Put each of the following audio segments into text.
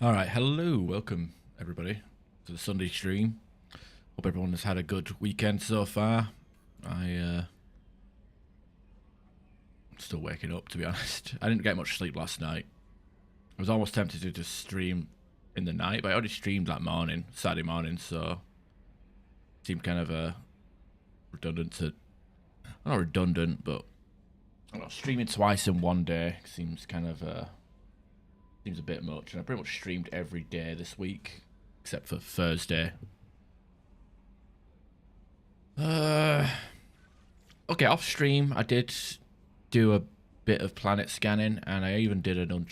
Alright, hello, welcome everybody to the Sunday stream. Hope everyone has had a good weekend so far. I'm still waking up, to be honest. I didn't get much sleep last night. I was almost tempted to just stream in the night, but I already streamed that morning, Saturday morning, so it seemed kind of redundant to... Not redundant, but I don't know, streaming twice in one day seems kind of seems a bit much, and I pretty much streamed every day this week, except for Thursday. Okay, off stream, I did do a bit of planet scanning, and I even did an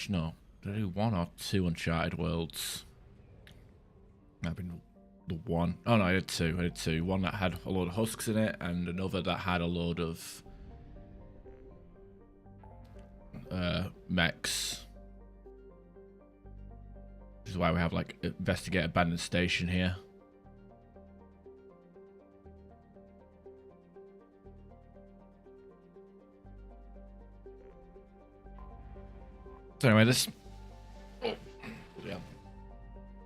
no, did I do one or two Uncharted Worlds? Might have been the one. Oh no, I did two. I did two. One that had a load of husks in it, and another that had a load of mechs. Which is why we have like investigate abandoned station here. So anyway,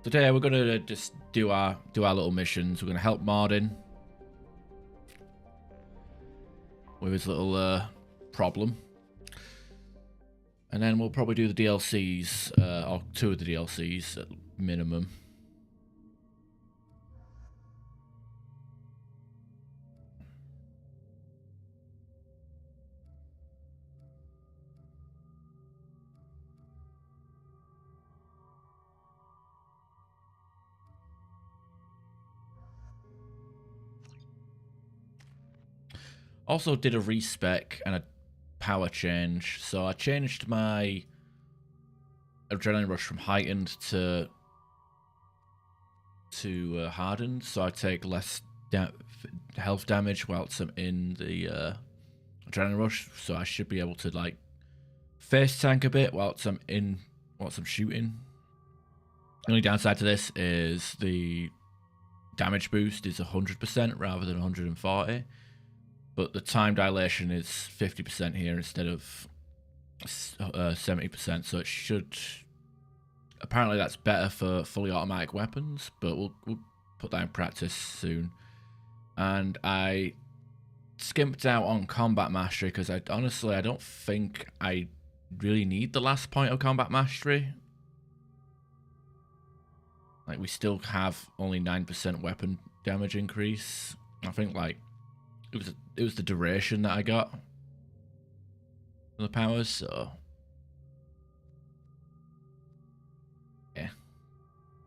today we're gonna just do our little missions. We're gonna help Martin with his little problem, and then we'll probably do the DLCs, or two of the DLCs at minimum. Also did a respec and a power change, so I changed my adrenaline rush from heightened to hardened, so I take less health damage whilst I'm in the adrenaline rush. So I should be able to like face tank a bit whilst I'm shooting. The only downside to this is the damage boost is 100% rather than 140. But the time dilation is 50% here instead of 70%, so it should... Apparently that's better for fully automatic weapons, but we'll put that in practice soon. And I skimped out on combat mastery because I don't think I really need the last point of combat mastery. Like, we still have only 9% weapon damage increase. I think like it was the duration that I got from the powers, so yeah,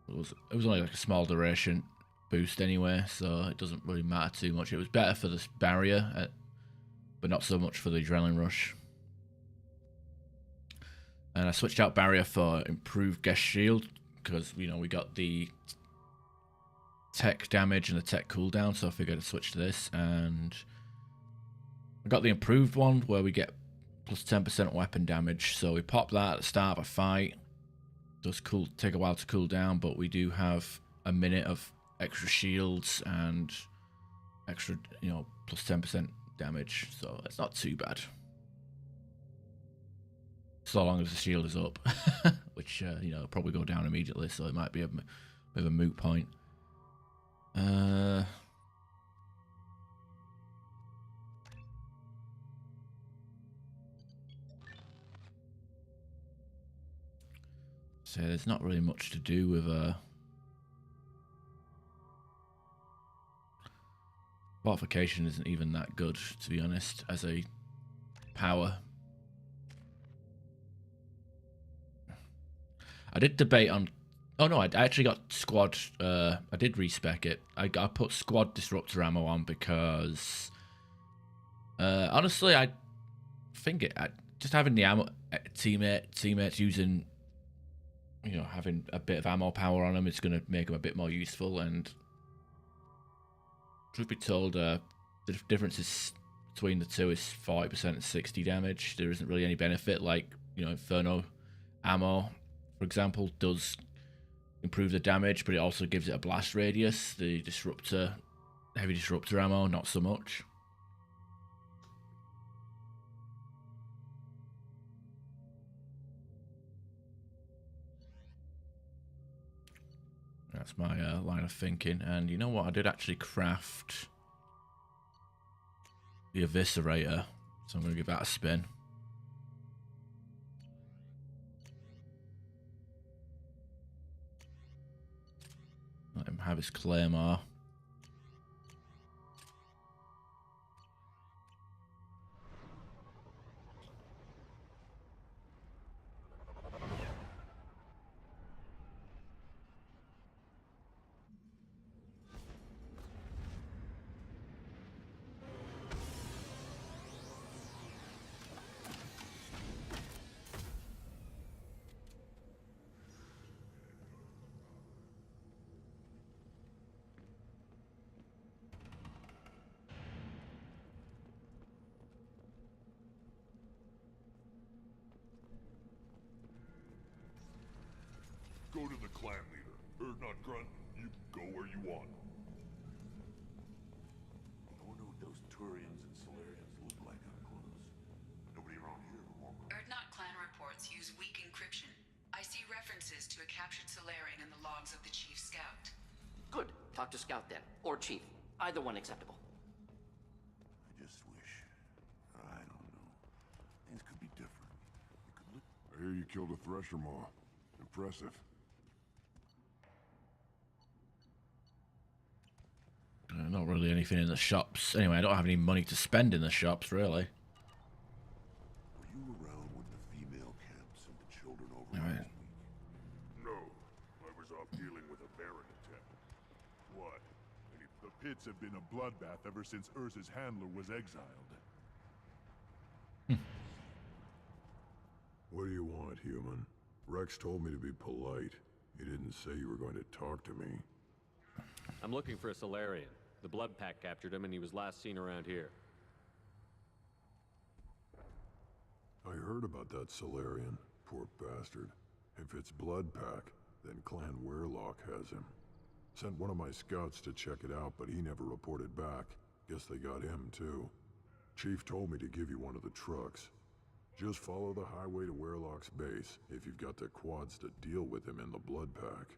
it was only like a small duration boost anyway, so it doesn't really matter too much. It was better for this barrier, but not so much for the adrenaline rush. And I switched out barrier for improved guest shield because, you know, we got the tech damage and the tech cooldown, so I figured I'd switch to this. And I got the improved one where we get plus 10% weapon damage, so we pop that at the start of a fight. It does take a while to cool down, but we do have a minute of extra shields and extra, you know, plus 10% damage, so it's not too bad. So long as the shield is up, which, you know, probably go down immediately, so it might be a bit of a moot point. So there's not really much to do with fortification isn't even that good, to be honest, as a power. I did debate on... Oh no, I actually got squad... I did respec it. I put squad disruptor ammo on because... honestly, I think just having the ammo... Teammates using... You know, having a bit of ammo power on them is going to make them a bit more useful, and... Truth be told, the difference between the two is 40% and 60 damage. There isn't really any benefit, like, you know, Inferno ammo, for example, does improve the damage, but it also gives it a blast radius. The heavy disruptor ammo, not so much. That's my line of thinking. And you know what? I did actually craft the Eviscerator, so I'm going to give that a spin. Let him have his Claymore. Go to the clan leader. Not Grunt. You go where you want. I wonder what those Turians and Solarians look like up close. Nobody around here will walk around. Erdnot clan reports use weak encryption. I see references to a captured Solarian in the logs of the Chief Scout. Good. Talk to Scout then. Or Chief. Either one acceptable. I just wish. I don't know. Things could be different. You could look. I hear you killed a Thresher Maw. Impressive. Not really anything in the shops. Anyway, I don't have any money to spend in the shops, really. Were you around when the female camp sent the children over Alright. last week? No. I was off dealing with a Baron attempt. What? The pits have been a bloodbath ever since Urza's handler was exiled. What do you want, human? Rex told me to be polite. He didn't say you were going to talk to me. I'm looking for a Solarian. The Blood Pack captured him and he was last seen around here. I heard about that Solarian. Poor bastard. If it's Blood Pack, then Clan Weirlock has him. Sent one of my scouts to check it out, but he never reported back. Guess they got him, too. Chief told me to give you one of the trucks. Just follow the highway to Weirlock's base, if you've got the quads to deal with him in the Blood Pack.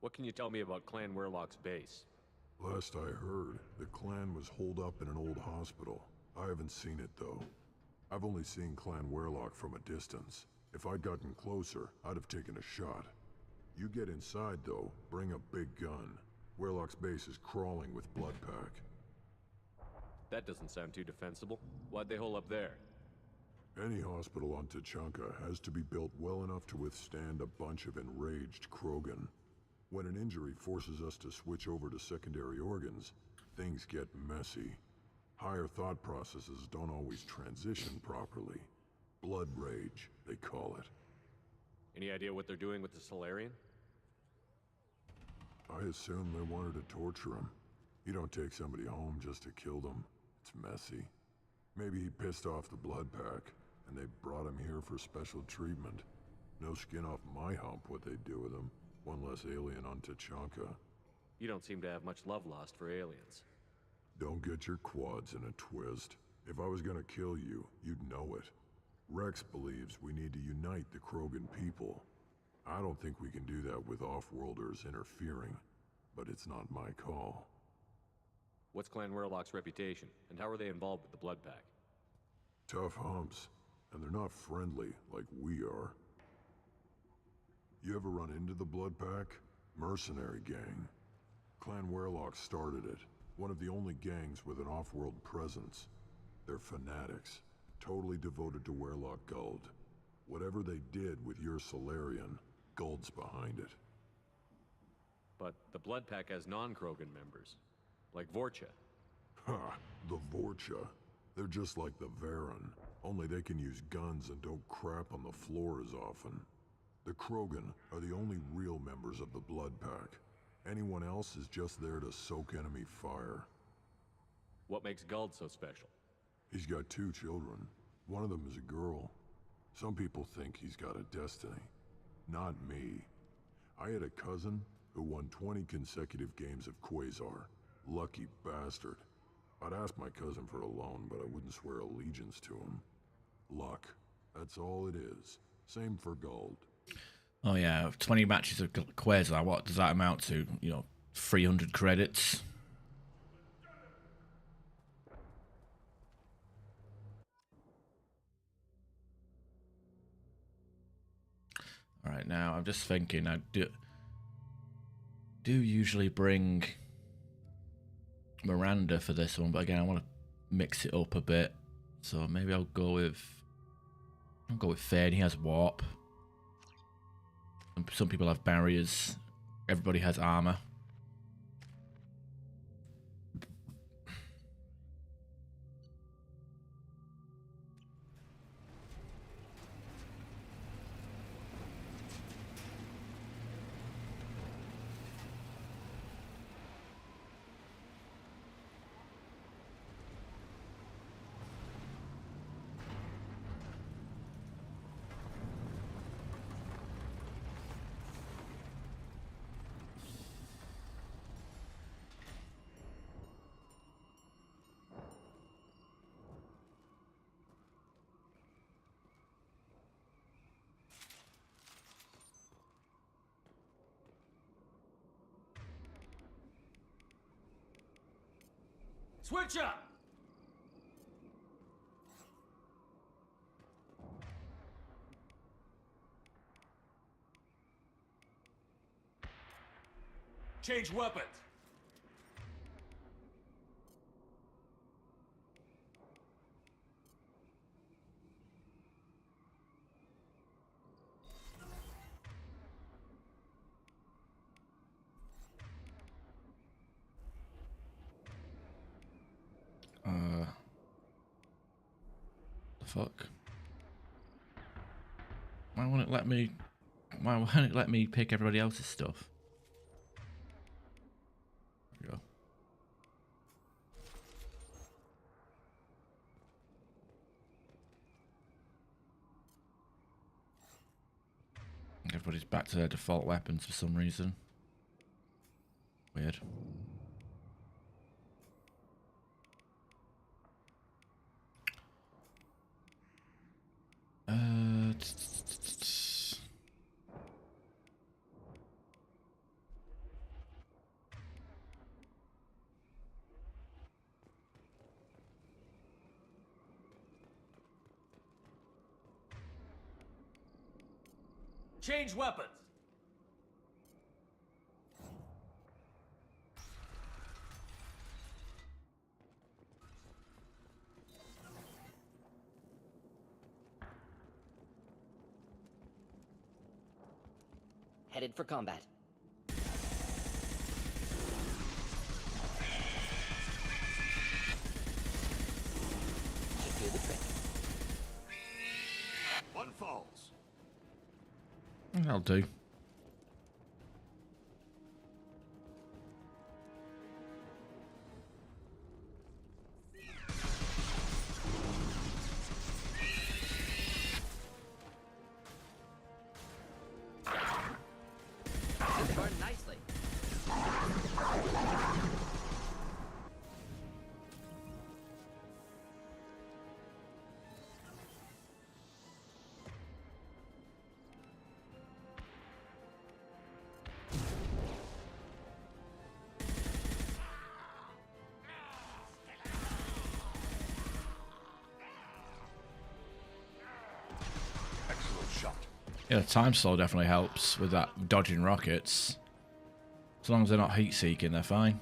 What can you tell me about Clan Weirlock's base? Last I heard, the clan was holed up in an old hospital. I haven't seen it, though. I've only seen Clan Weirlock from a distance. If I'd gotten closer, I'd have taken a shot. You get inside, though, bring a big gun. Weirlock's base is crawling with Blood Pack. That doesn't sound too defensible. Why'd they hole up there? Any hospital on Tuchanka has to be built well enough to withstand a bunch of enraged Krogan. When an injury forces us to switch over to secondary organs, things get messy. Higher thought processes don't always transition properly. Blood rage, they call it. Any idea what they're doing with the Solarian? I assume they wanted to torture him. You don't take somebody home just to kill them. It's messy. Maybe he pissed off the Blood Pack, and they brought him here for special treatment. No skin off my hump what they'd do with him. One less alien on Tuchanka. You don't seem to have much love lost for aliens. Don't get your quads in a twist. If I was gonna kill you, you'd know it. Rex believes we need to unite the Krogan people. I don't think we can do that with off-worlders interfering, but it's not my call. What's Clan Weirlock's reputation, and how are they involved with the Blood Pack? Tough humps, and they're not friendly like we are. You ever run into the Blood Pack? Mercenary gang. Clan Weirlock started it. One of the only gangs with an off-world presence. They're fanatics, totally devoted to Weirlock Guld. Whatever they did with your Solarian, Guld's behind it. But the Blood Pack has non-Krogan members, like Vorcha. Ha! The Vorcha. They're just like the Varen, only they can use guns and don't crap on the floor as often. The Krogan are the only real members of the Blood Pack. Anyone else is just there to soak enemy fire. What makes Guld so special? He's got 2 children. One of them is a girl. Some people think he's got a destiny. Not me. I had a cousin who won 20 consecutive games of Quasar. Lucky bastard. I'd ask my cousin for a loan, but I wouldn't swear allegiance to him. Luck. That's all it is. Same for Guld. Oh yeah, 20 matches of Quasar. What does that amount to? 300 credits. All right, now I'm just thinking. I do usually bring Miranda for this one, but again, I want to mix it up a bit. So maybe I'll go with Fane. He has warp. Some people have barriers. Everybody has armor. Switch up! Change weapons! The fuck? Why won't it let me? Why won't it let me pick everybody else's stuff? There we go. Everybody's back to their default weapons for some reason. Weird. Change weapons! Headed for combat. Should do the trick. One falls. That'll do. This burned nicely. Excellent shot. Yeah, the time slow definitely helps with that dodging rockets. As long as they're not heat seeking, they're fine.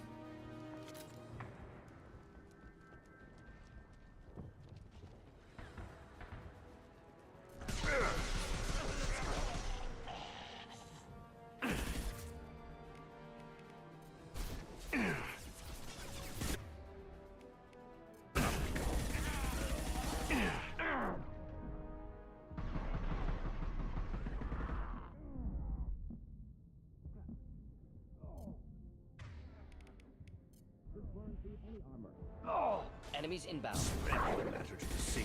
Enemies inbound. Matter to the sea.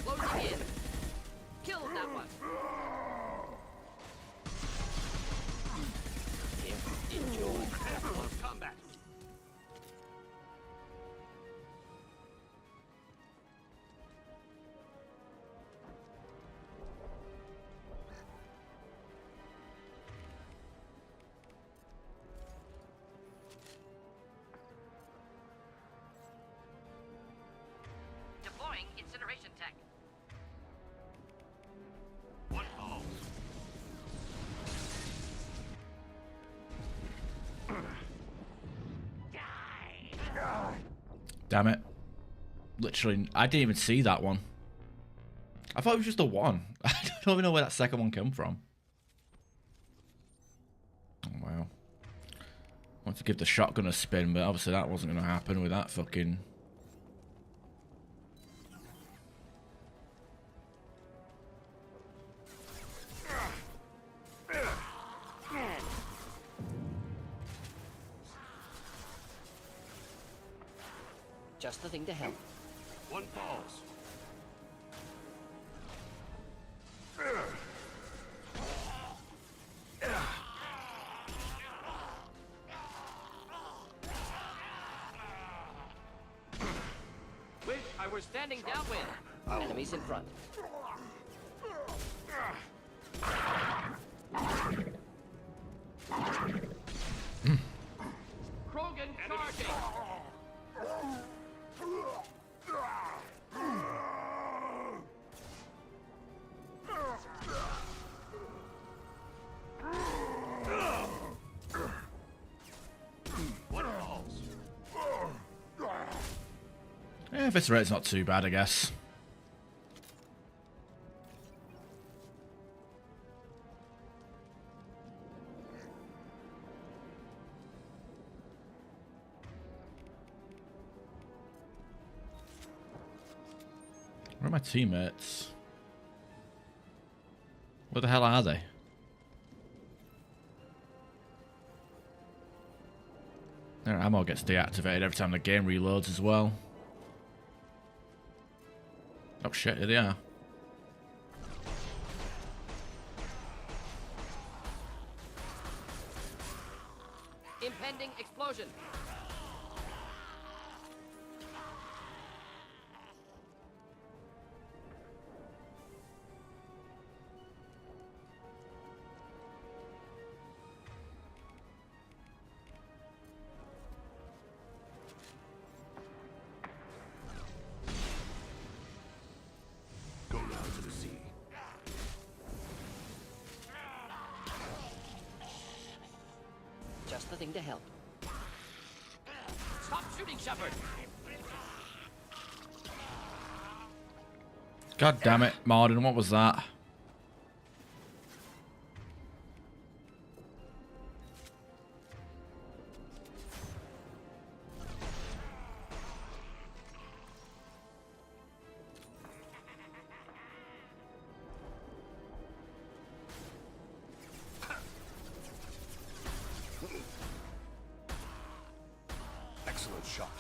Closing in. Kill that one. Enjoy. Combat. Deploying incineration tech. What balls? Damn it. Literally, I didn't even see that one. I thought it was just a one. I don't even know where that second one came from. Oh, wow. I want to give the shotgun a spin, but obviously that wasn't going to happen with that fucking... Just the thing to help. One balls. Wish I were standing downwind. Enemies in front. Krogan charging. What balls? Yeah, this rate's not too bad, I guess. Where are my teammates? Where the hell are they? Their ammo gets deactivated every time the game reloads as well. Oh shit, here they are. Impending explosion. Go down to the sea. Just the thing to help. Stop shooting, Shepard! God damn it, Martin, what was that? Excellent shot.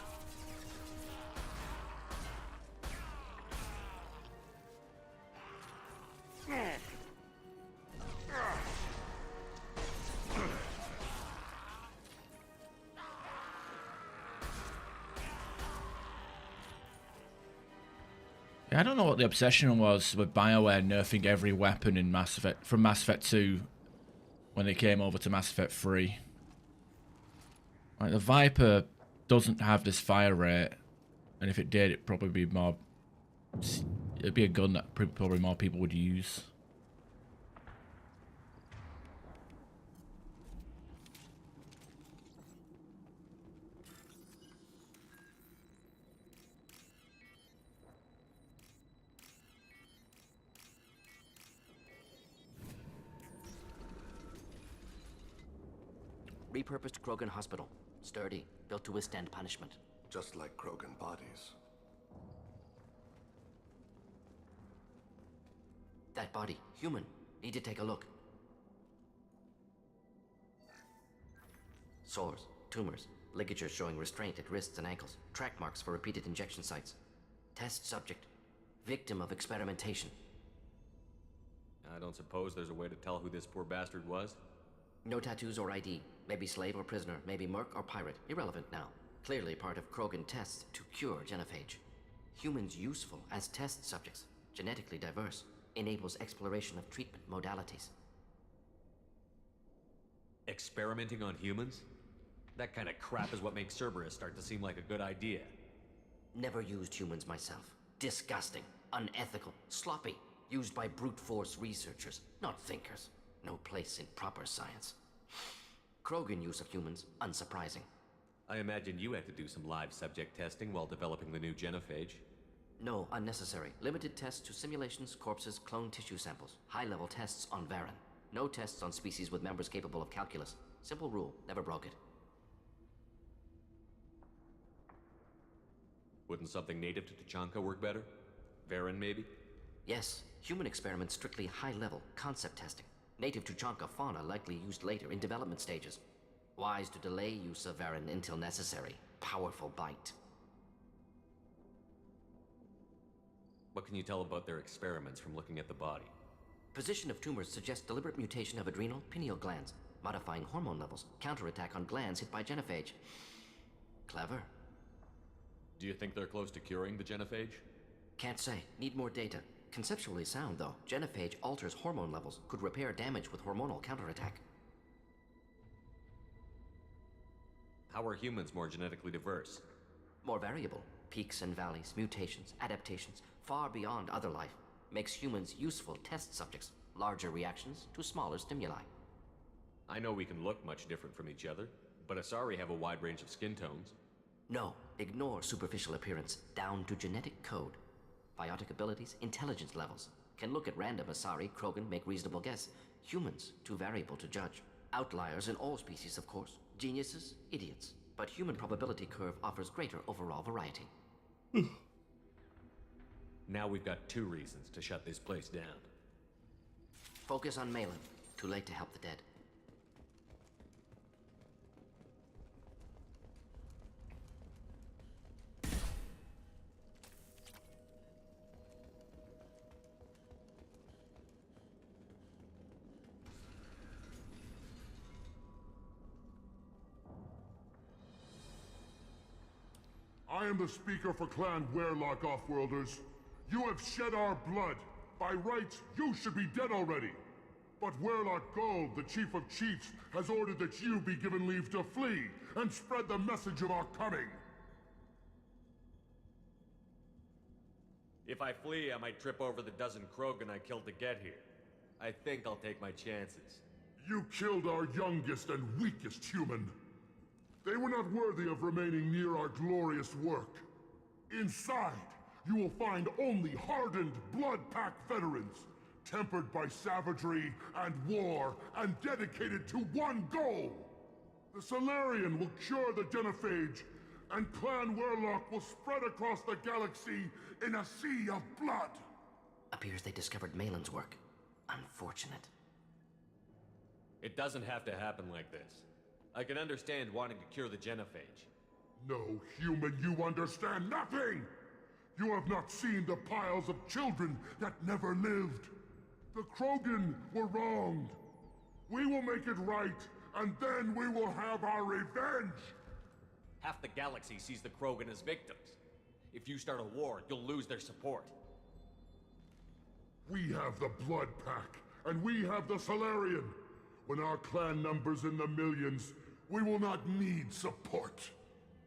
Yeah, I don't know what the obsession was with BioWare nerfing every weapon in Mass Effect from Mass Effect 2 when they came over to Mass Effect 3. Like, the Viper doesn't have this fire rate, and if it did, it'd probably be more. It'd be a gun that probably more people would use. Repurposed Krogan hospital. Sturdy, built to withstand punishment. Just like Krogan bodies. That body, human. Need to take a look. Sores, tumors, ligatures showing restraint at wrists and ankles, track marks for repeated injection sites. Test subject, victim of experimentation. I don't suppose there's a way to tell who this poor bastard was? No tattoos or ID. Maybe slave or prisoner, maybe merc or pirate. Irrelevant now. Clearly part of Krogan tests to cure genophage. Humans useful as test subjects. Genetically diverse. Enables exploration of treatment modalities. Experimenting on humans? That kind of crap is what makes Cerberus start to seem like a good idea. Never used humans myself. Disgusting, unethical, sloppy, used by brute force researchers, not thinkers. No place in proper science. Krogan use of humans, unsurprising. I imagine you had to do some live subject testing while developing the new genophage. No, unnecessary. Limited tests to simulations, corpses, cloned tissue samples. High-level tests on Varen. No tests on species with members capable of calculus. Simple rule, never broke it. Wouldn't something native to Tuchanka work better? Varen, maybe? Yes, human experiments strictly high-level, concept testing. Native Tuchanka fauna likely used later in development stages. Wise to delay use of Varen until necessary. Powerful bite. What can you tell about their experiments from looking at the body? Position of tumors suggests deliberate mutation of adrenal, pineal glands, modifying hormone levels, counterattack on glands hit by genophage. Clever. Do you think they're close to curing the genophage? Can't say. Need more data. Conceptually sound, though. Genophage alters hormone levels, could repair damage with hormonal counterattack. How are humans more genetically diverse? More variable. Peaks and valleys, mutations, adaptations, far beyond other life. Makes humans useful test subjects. Larger reactions to smaller stimuli. I know we can look much different from each other, but Asari have a wide range of skin tones. No, ignore superficial appearance, down to genetic code. Biotic abilities, intelligence levels. Can look at random Asari, Krogan, make reasonable guess. Humans, too variable to judge. Outliers in all species, of course. Geniuses, idiots. But human probability curve offers greater overall variety. Now we've got 2 reasons to shut this place down. Focus on Malin. Too late to help the dead. I am the speaker for Clan Werlock, Offworlders. You have shed our blood. By rights, you should be dead already. But Werlock Gold, the Chief of Chiefs, has ordered that you be given leave to flee and spread the message of our coming. If I flee, I might trip over the dozen Krogan I killed to get here. I think I'll take my chances. You killed our youngest and weakest human. They were not worthy of remaining near our glorious work. Inside, you will find only hardened blood-packed veterans, tempered by savagery and war, and dedicated to one goal. The Solarian will cure the genophage, and Clan Werlock will spread across the galaxy in a sea of blood. Appears they discovered Malin's work. Unfortunate. It doesn't have to happen like this. I can understand wanting to cure the genophage. No, human, you understand nothing! You have not seen the piles of children that never lived. The Krogan were wronged. We will make it right, and then we will have our revenge! Half the galaxy sees the Krogan as victims. If you start a war, you'll lose their support. We have the Blood Pack, and we have the Solarian. When our clan numbers in the millions, we will not need support.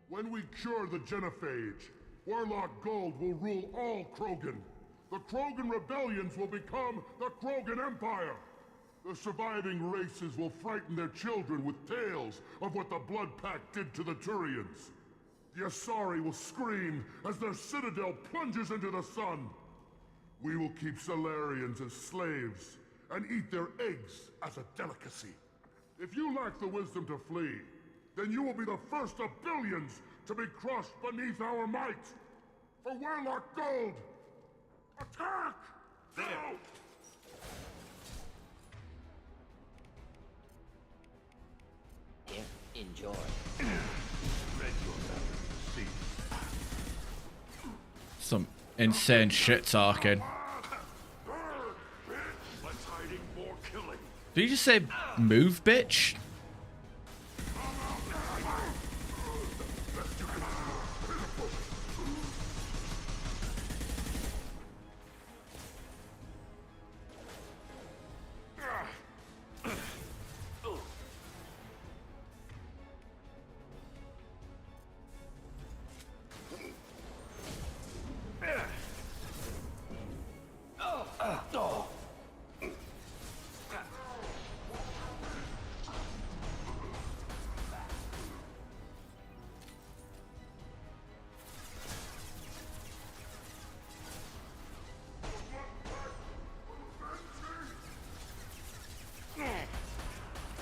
When we cure the genophage, Werlock Gold will rule all Krogan. The Krogan rebellions will become the Krogan Empire. The surviving races will frighten their children with tales of what the Blood Pack did to the Turians. The Asari will scream as their citadel plunges into the sun. We will keep Solarians as slaves and eat their eggs as a delicacy. If you lack the wisdom to flee, then you will be the first of billions to be crushed beneath our might. For Werlock Gold! Attack! There! Here, enjoy. Some insane shit talking. Let's hiding more killing. Did you just say move, bitch?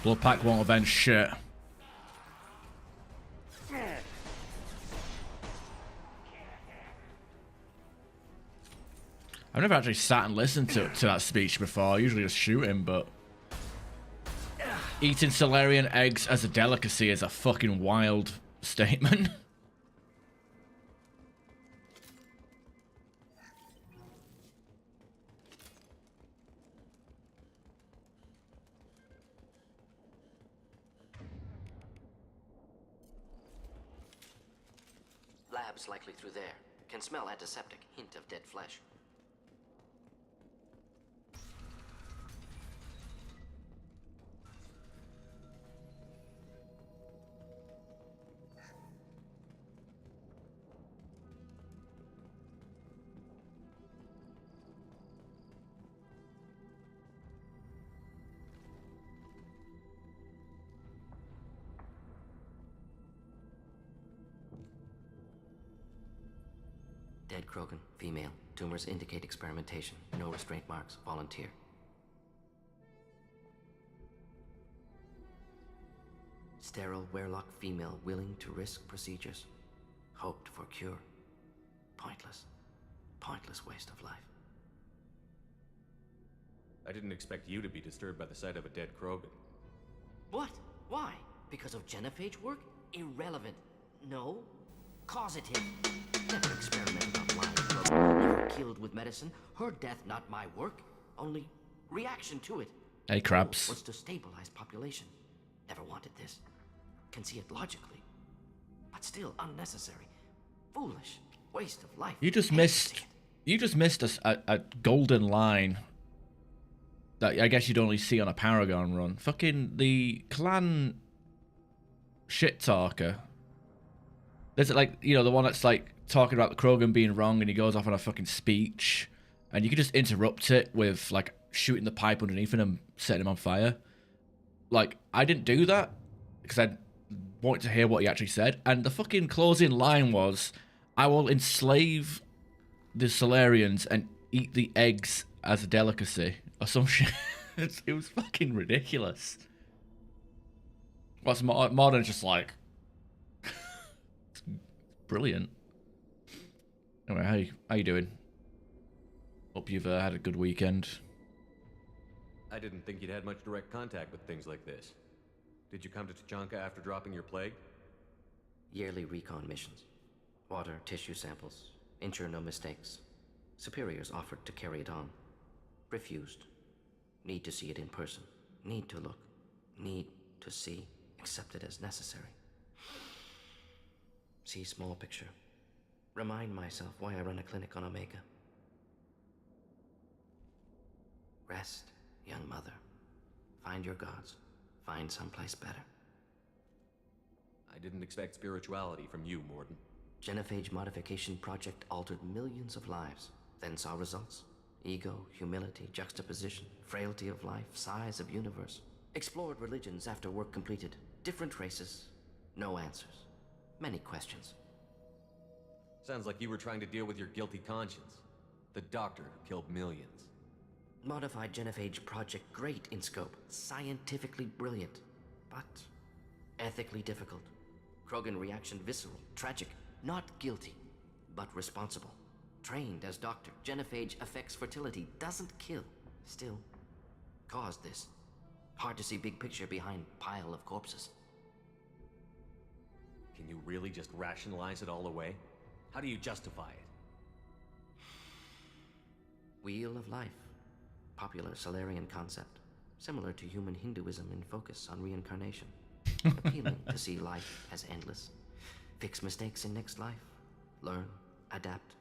Blood pack won't avenge shit. I've never actually sat and listened to that speech before. I usually just shoot him, but eating Solarian eggs as a delicacy is a fucking wild statement. Labs likely through there. Can smell antiseptic. Hint of dead flesh. Dead Krogan, female. Tumors indicate experimentation. No restraint marks. Volunteer. Sterile Werelock female willing to risk procedures. Hoped for cure. Pointless. Pointless waste of life. I didn't expect you to be disturbed by the sight of a dead Krogan. What? Why? Because of genophage work? Irrelevant. No. Causative. Never experimented on live Krogan. Never killed with medicine. Her death not my work. Only reaction to it. Hey, crabs. Was to stabilize population. Never wanted this. Can see it logically. But still unnecessary. Foolish. Waste of life. You just missed a golden line that I guess you'd only see on a Paragon run. Fucking the clan shit talker. There's like, you know, the one that's like talking about the Krogan being wrong and he goes off on a fucking speech and you can just interrupt it with like shooting the pipe underneath him and setting him on fire. Like, I didn't do that because I wanted to hear what he actually said. And the fucking closing line was, I will enslave the Solarians and eat the eggs as a delicacy. Or some shit. It was fucking ridiculous. What's modern just like... brilliant. Anyway, how you doing? Hope you've had a good weekend. I didn't think you'd had much direct contact with things like this. Did you come to Tuchanka after dropping your plague? Yearly recon missions. Water, tissue samples. Ensure no mistakes. Superiors offered to carry it on. Refused. Need to see it in person. Need to look. Need to see. Accept it as necessary. See small picture. Remind myself why I run a clinic on Omega. Rest, young mother. Find your gods. Find someplace better. I didn't expect spirituality from you, Morden. Genophage modification project altered millions of lives. Then saw results. Ego, humility, juxtaposition, frailty of life, size of universe. Explored religions after work completed. Different races. No answers. Many questions. Sounds like you were trying to deal with your guilty conscience. The doctor who killed millions. Modified genophage project great in scope. Scientifically brilliant. But ethically difficult. Krogan reaction visceral. Tragic. Not guilty, but responsible. Trained as doctor. Genophage affects fertility. Doesn't kill. Still, caused this. Hard to see big picture behind pile of corpses. Can you really just rationalize it all away? How do you justify it? Wheel of life. Popular Solarian concept. Similar to human Hinduism in focus on reincarnation. Appealing to see life as endless. Fix mistakes in next life. Learn, adapt,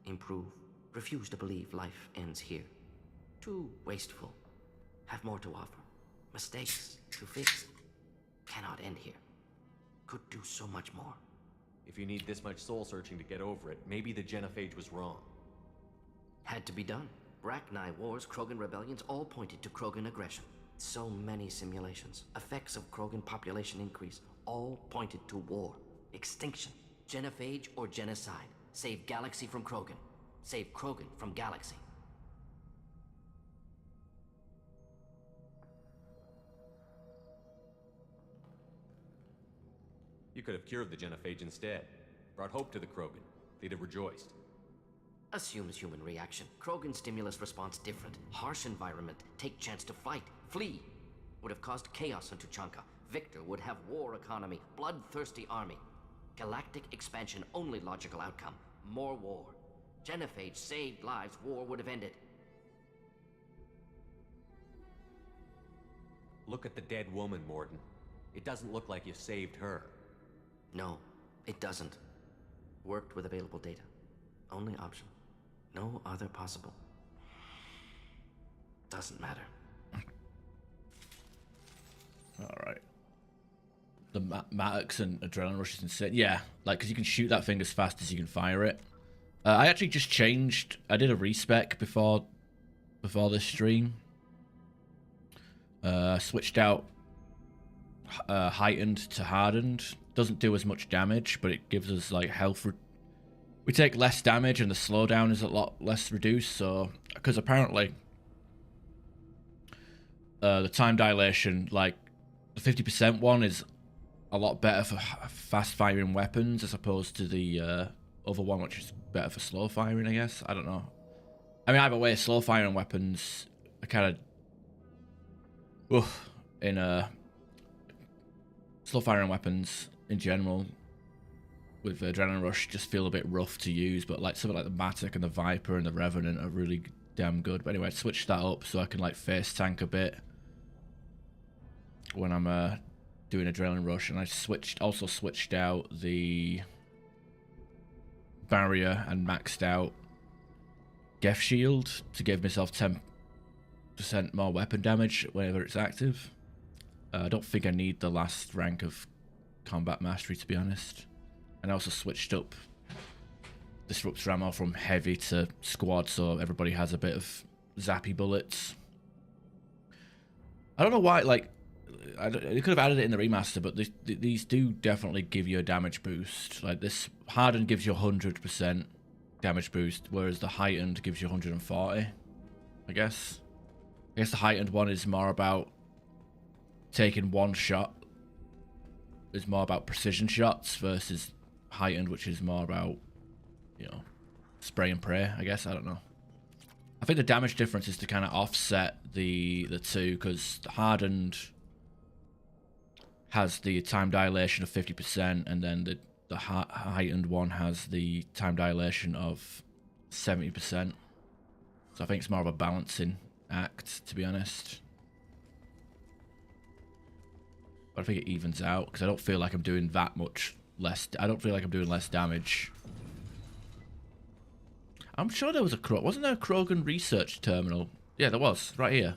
improve. Refuse to believe life ends here. Too wasteful. Have more to offer. Mistakes to fix. Cannot end here. Could do so much more. If you need this much soul searching to get over it, maybe the genophage was wrong. Had to be done. Rachni wars, Krogan rebellions, all pointed to Krogan aggression. So many simulations. Effects of Krogan population increase. All pointed to war. Extinction. Genophage or genocide. Save galaxy from Krogan. Save Krogan from galaxy. You could have cured the genophage instead. Brought hope to the Krogan. They'd have rejoiced. Assumes human reaction. Krogan stimulus response different. Harsh environment. Take chance to fight. Flee. Would have caused chaos on Tuchanka. Victor would have war economy. Bloodthirsty army. Galactic expansion only logical outcome. More war. Genophage saved lives. War would have ended. Look at the dead woman, Morden. It doesn't look like you saved her. No, it doesn't. Worked with available data. Only option. No other possible. Doesn't matter. Alright. The Mattox and Adrenaline Rush is insane. Yeah, like, because you can shoot that thing as fast as you can fire it. I actually just changed. I did a respec before this stream. Switched out heightened to hardened. Doesn't do as much damage, but it gives us like health. We take less damage and the slowdown is a lot less reduced. So, because apparently the time dilation, like the 50% one, is a lot better for fast firing weapons as opposed to the other one, which is better for slow firing, I guess. I don't know. I mean, either way, slow firing weapons are kind of slow firing weapons in general with Adrenaline Rush just feel a bit rough to use, but like something like the Matic and the Viper and the Revenant are really damn good. But anyway, I switched that up so I can like face tank a bit when I'm doing Adrenaline Rush, and I also switched out the barrier and maxed out Geth Shield to give myself 10% more weapon damage whenever it's active. I don't think I need the last rank of Combat Mastery, to be honest. And I also switched up Disruptor ammo from heavy to squad, so everybody has a bit of zappy bullets. I don't know why, like, they could have added it in the remaster, but these do definitely give you a damage boost. Like, this Hardened gives you 100% damage boost, whereas the Heightened gives you 140, I guess. I guess the Heightened one is more about taking one shot. Is more about precision shots versus Heightened, which is more about, you know, spray and pray, I guess. I don't know. I think the damage difference is to kind of offset the two, because the Hardened has the time dilation of 50%, and then the Heightened one has the time dilation of 70%. So I think it's more of a balancing act, to be honest. But I think it evens out, because I don't feel like I'm doing that much less. I don't feel like I'm doing less damage. I'm sure there was wasn't there a Krogan research terminal? Yeah, there was, right here.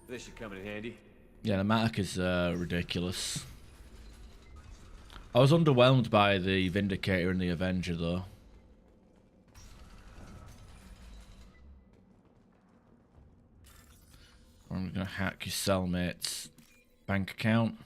This should come in handy. Yeah, the Matic is ridiculous. I was underwhelmed by the Vindicator and the Avenger, though. I'm gonna hack your cellmate's bank account.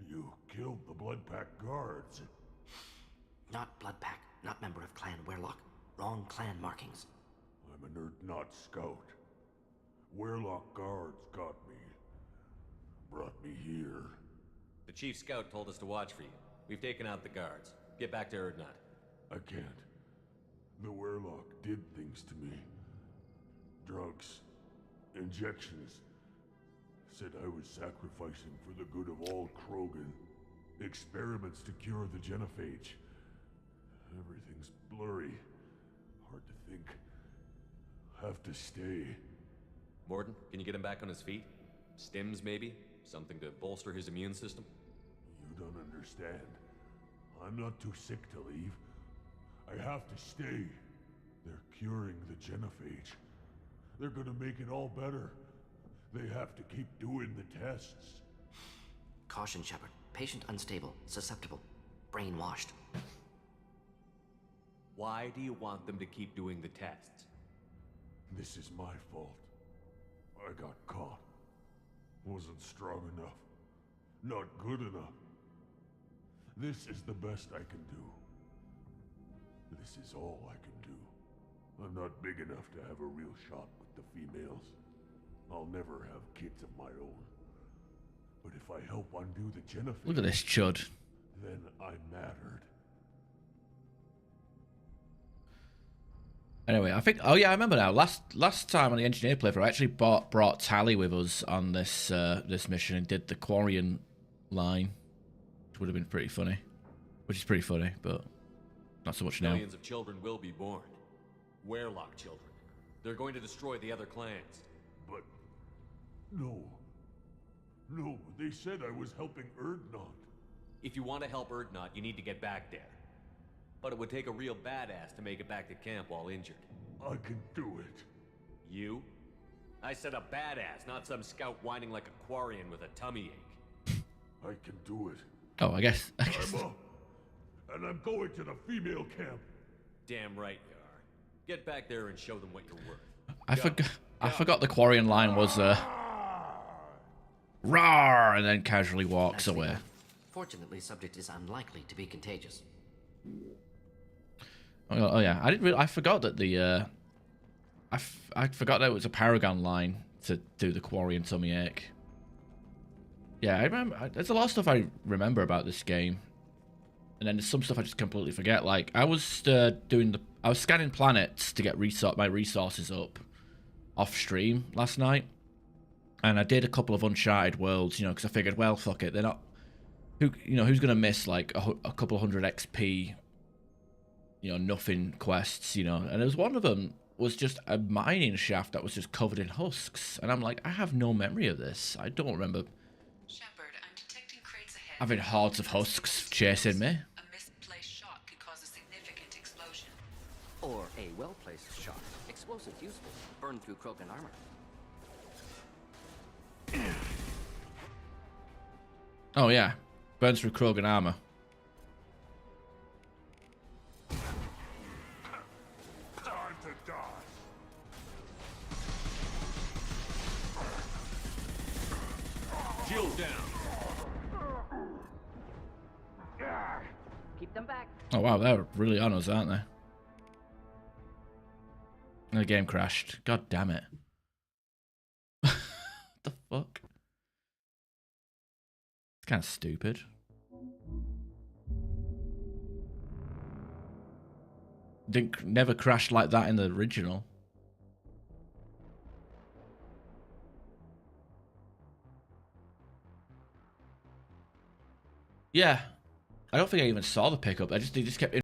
You killed the Blood Pack guards. Not Blood Pack, not member of Clan Werlock. Wrong clan markings. I'm a nerd not scout. Werlock guards got me. Brought me here. The Chief Scout told us to watch for you. We've taken out the guards. Get back to Erdnot. I can't. The Werlock did things to me. Drugs. Injections. Said I was sacrificing for the good of all Krogan. Experiments to cure the genophage. Everything's blurry. Hard to think. Have to stay. Morden, can you get him back on his feet? Stims, maybe? Something to bolster his immune system? You don't understand. I'm not too sick to leave. I have to stay. They're curing the genophage. They're gonna make it all better. They have to keep doing the tests. Caution, Shepard. Patient unstable, susceptible, brainwashed. Why do you want them to keep doing the tests? This is my fault. I got caught. Wasn't strong enough. Not good enough. This is the best I can do. This is all I can do. I'm not big enough to have a real shot with the females. I'll never have kids of my own. But if I help undo the genophage, Look at this chud. then I mattered. Anyway, I think. Oh yeah, I remember now. Last time on the engineer playthrough, I actually brought Tally with us on this this mission and did the Quarian line, which would have been pretty funny. Which is pretty funny, but not so much now. Millions of children will be born. Werlock children. They're going to destroy the other clans. But no. No, they said I was helping Erdnot. If you want to help Erdnot, you need to get back there. But it would take a real badass to make it back to camp while injured. I can do it. You? I said a badass, not some scout whining like a Quarian with a tummy ache. I can do it. Oh, I guess. I'm up. And I'm going to the female camp. Damn right you are. Get back there and show them what you're worth. I forgot the Quarian line was "Rawr," and then casually walks Nicely away. done. Fortunately, subject is unlikely to be contagious. Oh yeah, I forgot that the I forgot that it was a Paragon line to do the Quarian tummy ache. Yeah, I remember. There's a lot of stuff I remember about this game, and then there's some stuff I just completely forget. Like I was I was scanning planets to get my resources up off stream last night, and I did a couple of Uncharted worlds, you know, because I figured, well, fuck it, they're not. Who's gonna miss like a couple hundred XP, you know, nothing quests, you know? And there was one of them was just a mining shaft that was just covered in husks, and I'm like, I have no memory of this. I don't remember Shepard, I'm detecting crates ahead. having hordes of husks chasing me. A misplaced shot could cause a significant explosion. Or a well-placed shot. Explosives useful. Burn through Krogan armor. Oh yeah, burns through Krogan armor. Time to die. Shield down. Keep them back. Oh wow, they're really on us, aren't they? And the game crashed. God damn it. What the fuck? It's kind of stupid. Never crashed like that in the original. Yeah. I don't think I even saw the pickup. They just kept